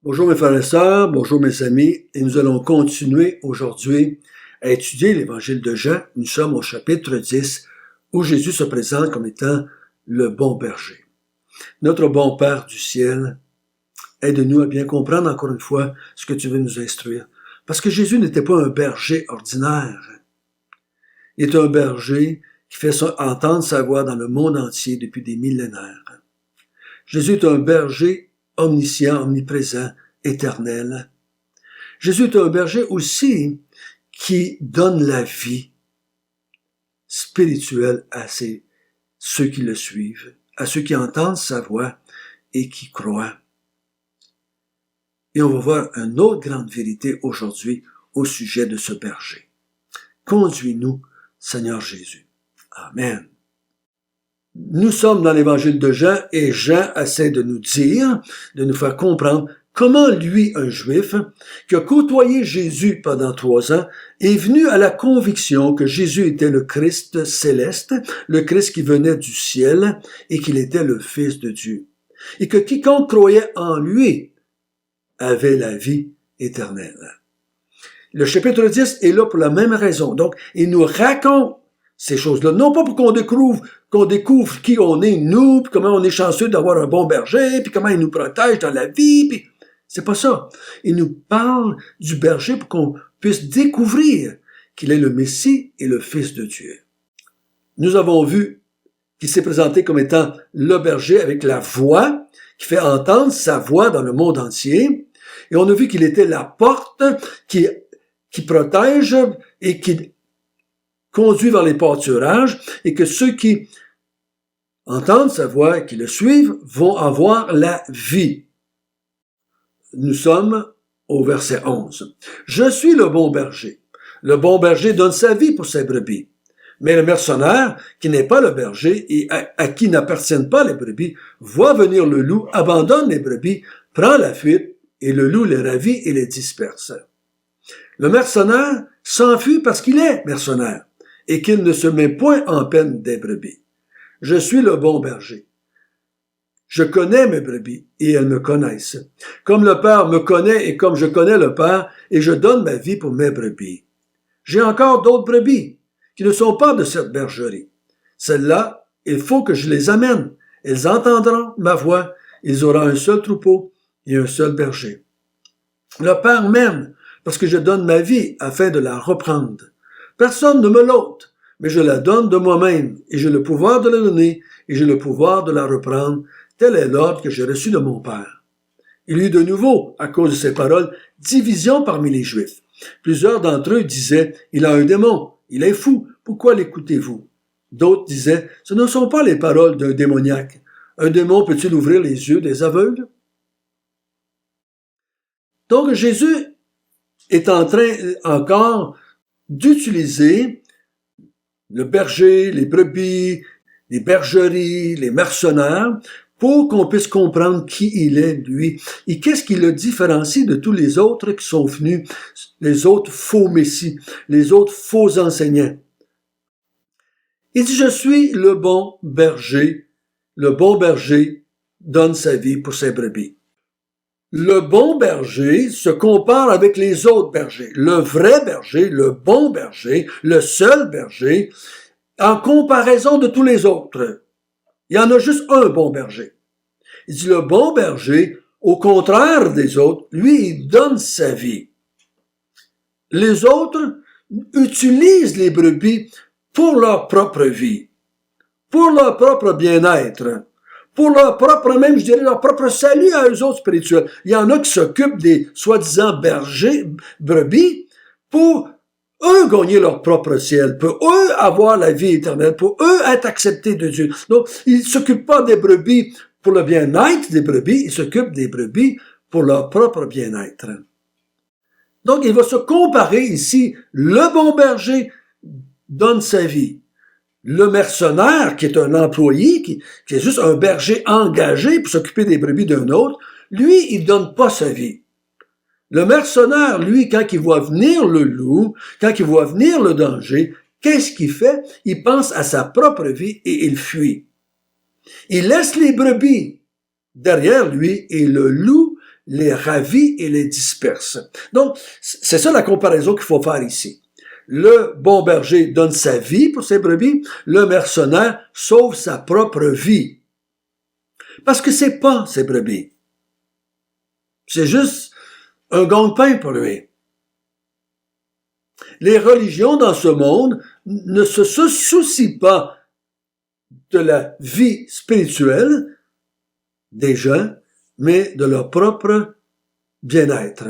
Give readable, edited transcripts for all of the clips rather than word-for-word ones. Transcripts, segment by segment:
Bonjour mes frères et sœurs, bonjour mes amis, et nous allons continuer aujourd'hui à étudier l'évangile de Jean. Nous sommes au chapitre 10 où Jésus se présente comme étant le bon berger. Notre bon Père du ciel, aide-nous à bien comprendre encore une fois ce que tu veux nous instruire. Parce que Jésus n'était pas un berger ordinaire. Il est un berger qui fait entendre sa voix dans le monde entier depuis des millénaires. Jésus est un berger omniscient, omniprésent, éternel. Jésus est un berger aussi qui donne la vie spirituelle à ceux qui le suivent, à ceux qui entendent sa voix et qui croient. Et on va voir une autre grande vérité aujourd'hui au sujet de ce berger. Conduis-nous, Seigneur Jésus. Amen. Nous sommes dans l'évangile de Jean et Jean essaie de nous dire, de nous faire comprendre comment lui, un juif, qui a côtoyé Jésus pendant 3 ans, est venu à la conviction que Jésus était le Christ céleste, le Christ qui venait du ciel et qu'il était le Fils de Dieu. Et que quiconque croyait en lui avait la vie éternelle. Le chapitre 10 est là pour la même raison. Donc, il nous raconte ces choses-là, non pas pour qu'on découvre qui on est, nous, puis comment on est chanceux d'avoir un bon berger, puis comment il nous protège dans la vie, puis c'est pas ça. Il nous parle du berger pour qu'on puisse découvrir qu'il est le Messie et le Fils de Dieu. Nous avons vu qu'il s'est présenté comme étant le berger avec la voix, qui fait entendre sa voix dans le monde entier, et on a vu qu'il était la porte qui protège et qui conduit vers les pâturages, et que ceux qui entendent sa voix et qui le suivent vont avoir la vie. Nous sommes au verset 11. « Je suis le bon berger. Le bon berger donne sa vie pour ses brebis. Mais le mercenaire, qui n'est pas le berger et à qui n'appartiennent pas les brebis, voit venir le loup, abandonne les brebis, prend la fuite, et le loup les ravit et les disperse. Le mercenaire s'enfuit parce qu'il est mercenaire, et qu'il ne se met point en peine des brebis. Je suis le bon berger. Je connais mes brebis, et elles me connaissent. Comme le Père me connaît et comme je connais le Père, et je donne ma vie pour mes brebis. J'ai encore d'autres brebis, qui ne sont pas de cette bergerie. Celles-là, il faut que je les amène. Elles entendront ma voix, ils auront un seul troupeau et un seul berger. Le Père m'aime, parce que je donne ma vie afin de la reprendre. Personne ne me l'ôte, mais je la donne de moi-même, et j'ai le pouvoir de la donner, et j'ai le pouvoir de la reprendre. Tel est l'ordre que j'ai reçu de mon Père. Il y eut de nouveau, à cause de ces paroles, division parmi les Juifs. Plusieurs d'entre eux disaient, « Il a un démon, il est fou, pourquoi l'écoutez-vous? » D'autres disaient, « Ce ne sont pas les paroles d'un démoniaque. Un démon peut-il ouvrir les yeux des aveugles? » Donc Jésus est en train encore d'utiliser le berger, les brebis, les bergeries, les mercenaires, pour qu'on puisse comprendre qui il est, lui, et qu'est-ce qui le différencie de tous les autres qui sont venus, les autres faux messies, les autres faux enseignants. Il dit, je suis le bon berger donne sa vie pour ses brebis. Le bon berger se compare avec les autres bergers. Le vrai berger, le bon berger, le seul berger, en comparaison de tous les autres. Il y en a juste un bon berger. Il dit, le bon berger, au contraire des autres, lui, il donne sa vie. Les autres utilisent les brebis pour leur propre vie, pour leur propre bien-être, pour leur propre, même, je dirais, leur propre salut à eux autres spirituels. Il y en a qui s'occupent des soi-disant brebis, pour eux gagner leur propre ciel, pour eux avoir la vie éternelle, pour eux être acceptés de Dieu. Donc, ils ne s'occupent pas des brebis pour le bien-être des brebis, ils s'occupent des brebis pour leur propre bien-être. Donc, il va se comparer ici, le bon berger donne sa vie. Le mercenaire, qui est un employé, qui est juste un berger engagé pour s'occuper des brebis d'un autre, lui, il donne pas sa vie. Le mercenaire, lui, quand il voit venir le loup, quand il voit venir le danger, qu'est-ce qu'il fait? Il pense à sa propre vie et il fuit. Il laisse les brebis derrière lui et le loup les ravit et les disperse. Donc, c'est ça la comparaison qu'il faut faire ici. Le bon berger donne sa vie pour ses brebis, le mercenaire sauve sa propre vie. Parce que c'est pas ses brebis. C'est juste un gagne-pain pour lui. Les religions dans ce monde ne se soucient pas de la vie spirituelle des gens, mais de leur propre bien-être.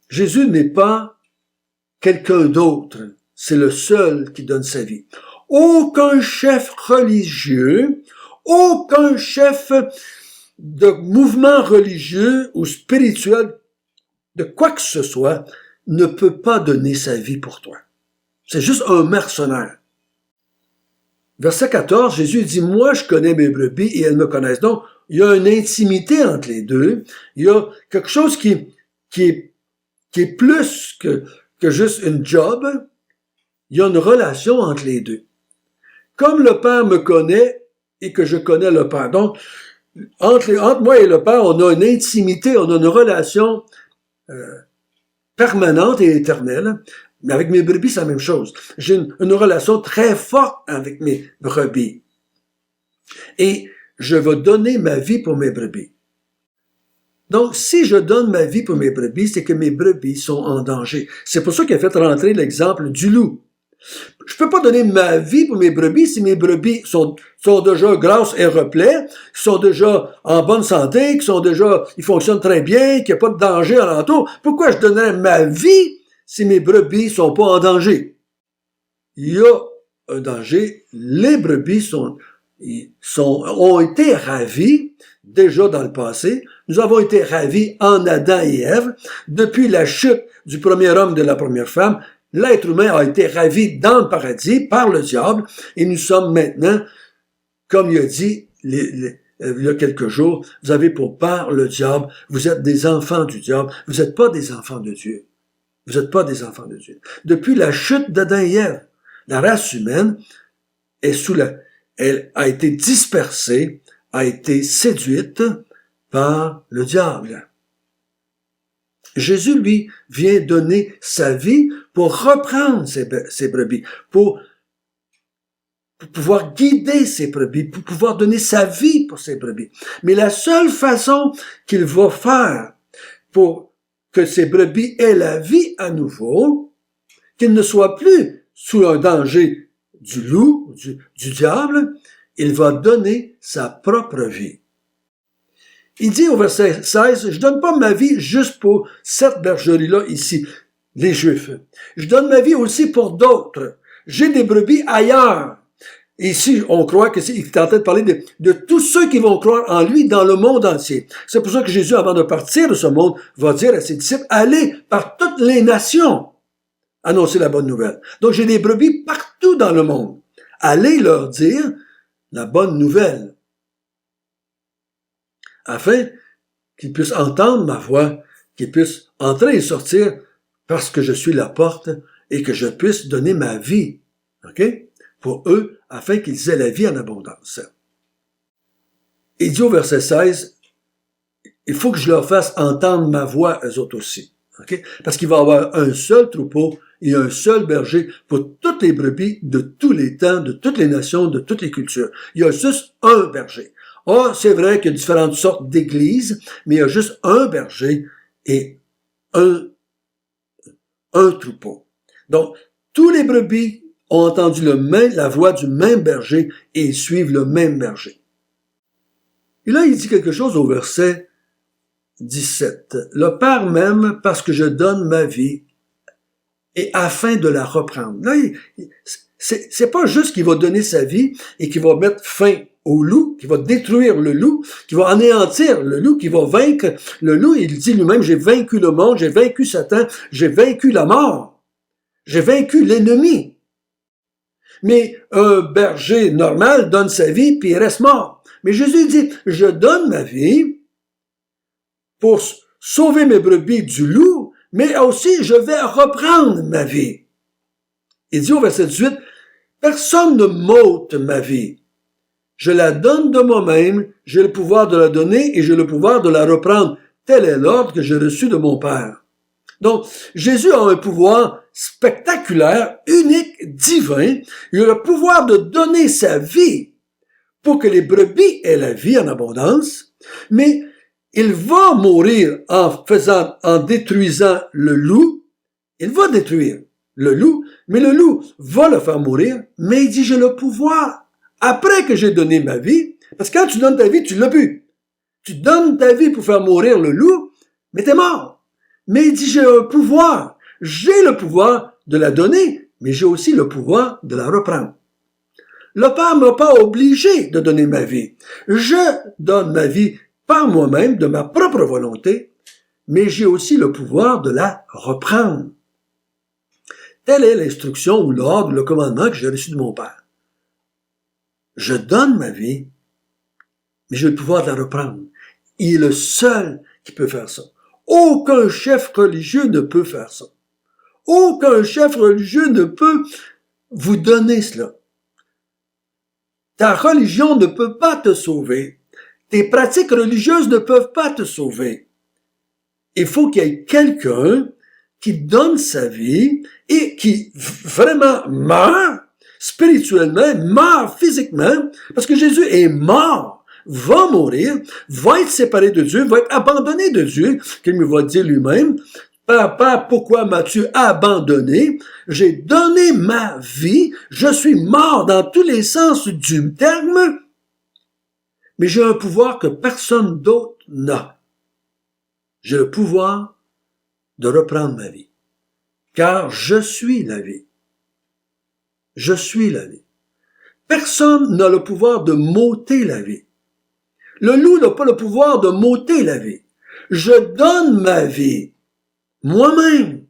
Jésus n'est pas quelqu'un d'autre, c'est le seul qui donne sa vie. Aucun chef religieux, aucun chef de mouvement religieux ou spirituel, de quoi que ce soit, ne peut pas donner sa vie pour toi. C'est juste un mercenaire. Verset 14, Jésus dit, « Moi, je connais mes brebis et elles me connaissent. » Donc, il y a une intimité entre les deux. Il y a quelque chose qui est plus que juste une job. Il y a une relation entre les deux. Comme le Père me connaît et que je connais le Père. Donc, entre moi et le Père, on a une intimité, on a une relation permanente et éternelle. Mais avec mes brebis, c'est la même chose. J'ai une relation très forte avec mes brebis. Et je vais donner ma vie pour mes brebis. Donc, si je donne ma vie pour mes brebis, c'est que mes brebis sont en danger. C'est pour ça qu'il a fait rentrer l'exemple du loup. Je peux pas donner ma vie pour mes brebis si mes brebis sont déjà grasses et replets, sont déjà en bonne santé, ils fonctionnent très bien, qu'il n'y a pas de danger alentour. Pourquoi je donnerais ma vie si mes brebis sont pas en danger? Il y a un danger. Les brebis ont été ravis déjà dans le passé. Nous avons été ravis en Adam et Ève. Depuis la chute du premier homme et de la première femme, l'être humain a été ravi dans le paradis par le diable et nous sommes maintenant, comme il a dit il y a quelques jours, vous avez pour père le diable, vous êtes des enfants du diable, vous n'êtes pas des enfants de Dieu. Vous n'êtes pas des enfants de Dieu. Depuis la chute d'Adam et Ève, la race humaine elle a été dispersée, a été séduite par le diable. Jésus, lui, vient donner sa vie pour reprendre ses brebis, pour pouvoir guider ses brebis, pour pouvoir donner sa vie pour ses brebis. Mais la seule façon qu'il va faire pour que ces brebis aient la vie à nouveau, qu'ils ne soient plus sous un danger du loup, du diable, il va donner sa propre vie. Il dit au verset 16, « Je donne pas ma vie juste pour cette bergerie-là ici, les Juifs. Je donne ma vie aussi pour d'autres. J'ai des brebis ailleurs. » Ici, on croit qu'il est en train de parler de tous ceux qui vont croire en lui dans le monde entier. C'est pour ça que Jésus, avant de partir de ce monde, va dire à ses disciples, « Allez par toutes les nations annoncer la bonne nouvelle. » Donc, j'ai des brebis partout dans le monde. Allez leur dire la bonne nouvelle, afin qu'ils puissent entendre ma voix, qu'ils puissent entrer et sortir parce que je suis la porte et que je puisse donner ma vie, pour eux, afin qu'ils aient la vie en abondance. Il dit au verset 16, il faut que je leur fasse entendre ma voix, eux autres aussi. Parce qu'il va y avoir un seul troupeau et un seul berger pour toutes les brebis de tous les temps, de toutes les nations, de toutes les cultures. Il y a juste un berger. C'est vrai qu'il y a différentes sortes d'églises, mais il y a juste un berger et un troupeau. Donc, tous les brebis ont entendu la voix du même berger et ils suivent le même berger. Et là, il dit quelque chose au verset 17. « Le Père m'aime parce que je donne ma vie et afin de la reprendre. » Là, c'est pas juste qu'il va donner sa vie et qu'il va mettre fin au loup, qui va détruire le loup, qui va anéantir le loup, qui va vaincre le loup. Il dit lui-même, j'ai vaincu le monde, j'ai vaincu Satan, j'ai vaincu la mort, j'ai vaincu l'ennemi. Mais un berger normal donne sa vie puis il reste mort. Mais Jésus dit, je donne ma vie pour sauver mes brebis du loup, mais aussi je vais reprendre ma vie. Il dit au verset 18, personne ne m'ôte ma vie. Je la donne de moi-même, j'ai le pouvoir de la donner et j'ai le pouvoir de la reprendre Tel est l'ordre que j'ai reçu de mon Père. Donc, Jésus a un pouvoir spectaculaire, unique, divin. Il a le pouvoir de donner sa vie pour que les brebis aient la vie en abondance, mais il va mourir en détruisant le loup. Il va détruire le loup, mais le loup va le faire mourir, mais il dit, j'ai le pouvoir, après que j'ai donné ma vie, parce que quand tu donnes ta vie, tu l'as plus. Tu donnes ta vie pour faire mourir le loup, mais t'es mort. Mais il dit, j'ai le pouvoir de la donner, mais j'ai aussi le pouvoir de la reprendre. Le Père m'a pas obligé de donner ma vie. Je donne ma vie par moi-même, de ma propre volonté, mais j'ai aussi le pouvoir de la reprendre. Telle est l'instruction ou l'ordre, le commandement que j'ai reçu de mon Père. Je donne ma vie, mais j'ai le pouvoir de la reprendre. Il est le seul qui peut faire ça. Aucun chef religieux ne peut faire ça. Aucun chef religieux ne peut vous donner cela. Ta religion ne peut pas te sauver. Tes pratiques religieuses ne peuvent pas te sauver. Il faut qu'il y ait quelqu'un qui donne sa vie et qui vraiment meurt spirituellement, meurt physiquement, parce que Jésus est mort, va mourir, va être séparé de Dieu, va être abandonné de Dieu, qu'il me va dire lui-même, Papa, pourquoi m'as-tu abandonné? J'ai donné ma vie, je suis mort dans tous les sens du terme, mais j'ai un pouvoir que personne d'autre n'a. J'ai le pouvoir de reprendre ma vie, car je suis la vie. Je suis la vie. Personne n'a le pouvoir de m'ôter la vie. Le loup n'a pas le pouvoir de m'ôter la vie. Je donne ma vie. Moi-même.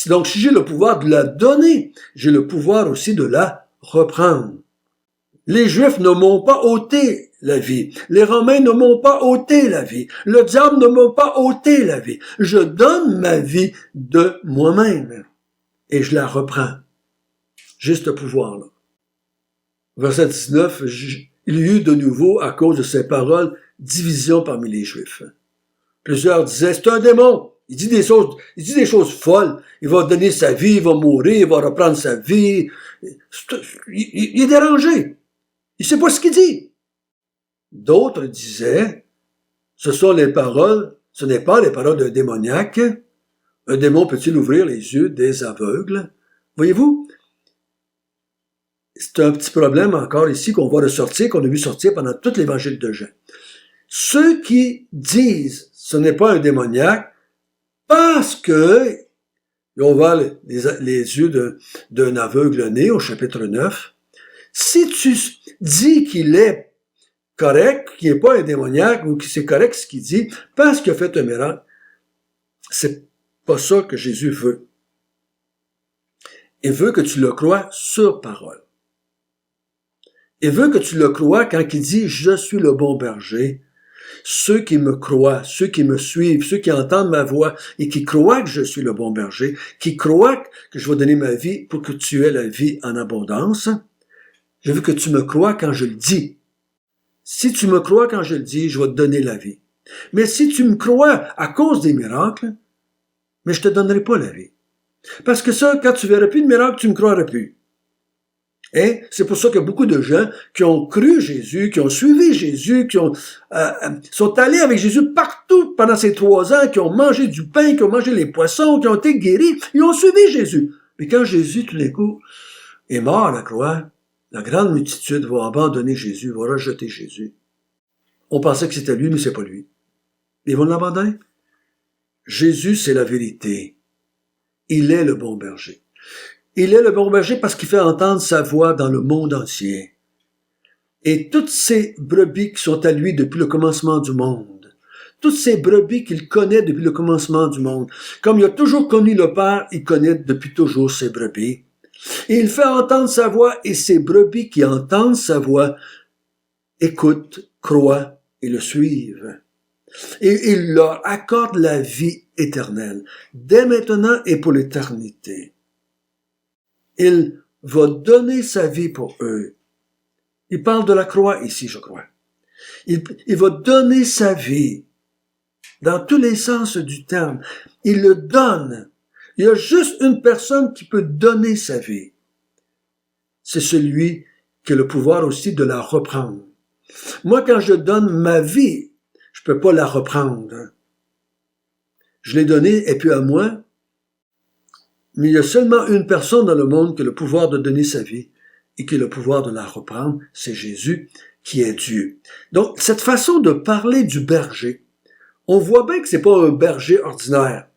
Donc, si j'ai le pouvoir de la donner, j'ai le pouvoir aussi de la reprendre. Les Juifs ne m'ont pas ôté la vie. Les Romains ne m'ont pas ôté la vie. Le diable ne m'a pas ôté la vie. Je donne ma vie de moi-même et je la reprends. J'ai ce pouvoir-là. Verset 19, il y eut de nouveau, à cause de ces paroles, division parmi les Juifs. Plusieurs disaient, c'est un démon. Il dit des choses folles. Il va donner sa vie, il va mourir, il va reprendre sa vie. Il est dérangé. Il sait pas ce qu'il dit. D'autres disaient, ce n'est pas les paroles d'un démoniaque. Un démon peut-il ouvrir les yeux des aveugles? Voyez-vous? C'est un petit problème encore ici qu'on va ressortir, qu'on a vu sortir pendant tout l'évangile de Jean. Ceux qui disent, ce n'est pas un démoniaque, parce que, et on voit les yeux d'un aveugle né au chapitre 9, si tu dis qu'il est correct, qu'il n'est pas un démoniaque, ou que c'est correct ce qu'il dit, parce qu'il a fait un miracle, c'est pas ça que Jésus veut. Il veut que tu le crois sur parole. Il veut que tu le crois quand il dit « Je suis le bon berger ». Ceux qui me croient, ceux qui me suivent, ceux qui entendent ma voix et qui croient que je suis le bon berger, qui croient que je vais donner ma vie pour que tu aies la vie en abondance, je veux que tu me crois quand je le dis. Si tu me crois quand je le dis, je vais te donner la vie. Mais si tu me crois à cause des miracles, mais je te donnerai pas la vie. Parce que ça, quand tu verras plus de miracles, tu me croiras plus. Et c'est pour ça qu'il y a beaucoup de gens qui ont cru Jésus, qui ont suivi Jésus, qui sont allés avec Jésus partout pendant ces 3 ans, qui ont mangé du pain, qui ont mangé les poissons, qui ont été guéris, ils ont suivi Jésus. Mais quand Jésus, tout d'un coup, est mort à la croix, la grande multitude va abandonner Jésus, va rejeter Jésus. On pensait que c'était lui, mais c'est pas lui. Ils vont l'abandonner. Jésus, c'est la vérité. Il est le bon berger. Il est le bon berger parce qu'il fait entendre sa voix dans le monde entier. Et toutes ces brebis qui sont à lui depuis le commencement du monde, toutes ces brebis qu'il connaît depuis le commencement du monde, comme il a toujours connu le Père, il connaît depuis toujours ses brebis. Et il fait entendre sa voix, et ces brebis qui entendent sa voix écoutent, croient et le suivent. Et il leur accorde la vie éternelle, dès maintenant et pour l'éternité. Il va donner sa vie pour eux. Il parle de la croix ici, je crois. Il va donner sa vie. dans tous les sens du terme. Il le donne. Il y a juste une personne qui peut donner sa vie. C'est celui qui a le pouvoir aussi de la reprendre. Moi, quand je donne ma vie, je peux pas la reprendre. Je l'ai donnée, et puis à moi, mais il y a seulement une personne dans le monde qui a le pouvoir de donner sa vie et qui a le pouvoir de la reprendre, c'est Jésus, qui est Dieu. Donc, cette façon de parler du berger, on voit bien que c'est pas un berger ordinaire.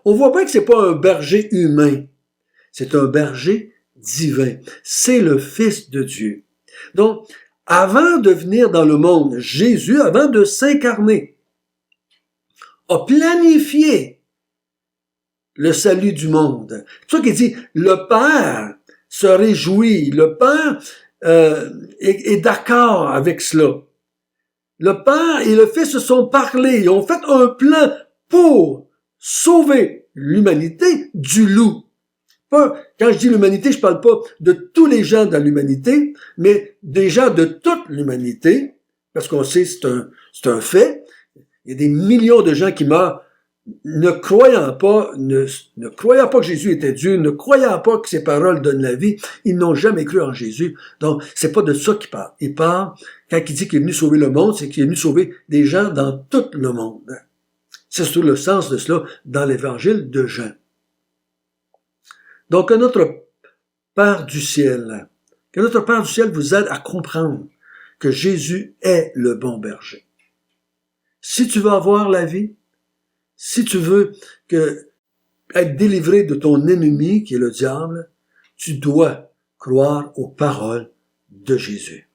On voit bien que c'est pas un berger humain. C'est un berger divin. C'est le Fils de Dieu. Donc, avant de venir dans le monde, Jésus, avant de s'incarner, a planifié le salut du monde. C'est ça qu'il dit, le Père se réjouit, le Père est d'accord avec cela. Le Père et le Fils se sont parlé, ils ont fait un plan pour sauver l'humanité du loup. Quand je dis l'humanité, je parle pas de tous les gens dans l'humanité, mais des gens de toute l'humanité, parce qu'on sait c'est un fait. Il y a des millions de gens qui meurent ne croyant pas que Jésus était Dieu, ne croyant pas que ses paroles donnent la vie. Ils n'ont jamais cru en Jésus. Donc, c'est pas de ça qu'il parle. Il parle, quand il dit qu'il est venu sauver le monde, c'est qu'il est venu sauver des gens dans tout le monde. C'est surtout le sens de cela dans l'évangile de Jean. Donc, que notre Père du ciel vous aide à comprendre que Jésus est le bon berger. Si tu veux avoir la vie, si tu veux être délivré de ton ennemi, qui est le diable, tu dois croire aux paroles de Jésus.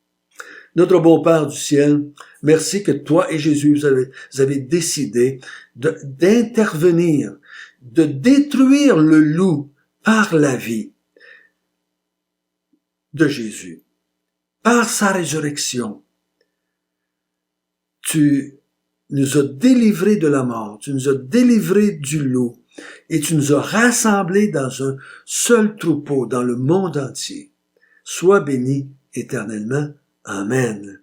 Notre bon Père du ciel, merci que toi et Jésus, vous avez décidé d'intervenir, de détruire le loup par la vie de Jésus, par sa résurrection. Tu nous as délivrés de la mort, tu nous as délivrés du loup, et tu nous as rassemblés dans un seul troupeau dans le monde entier. Sois béni éternellement. Amen.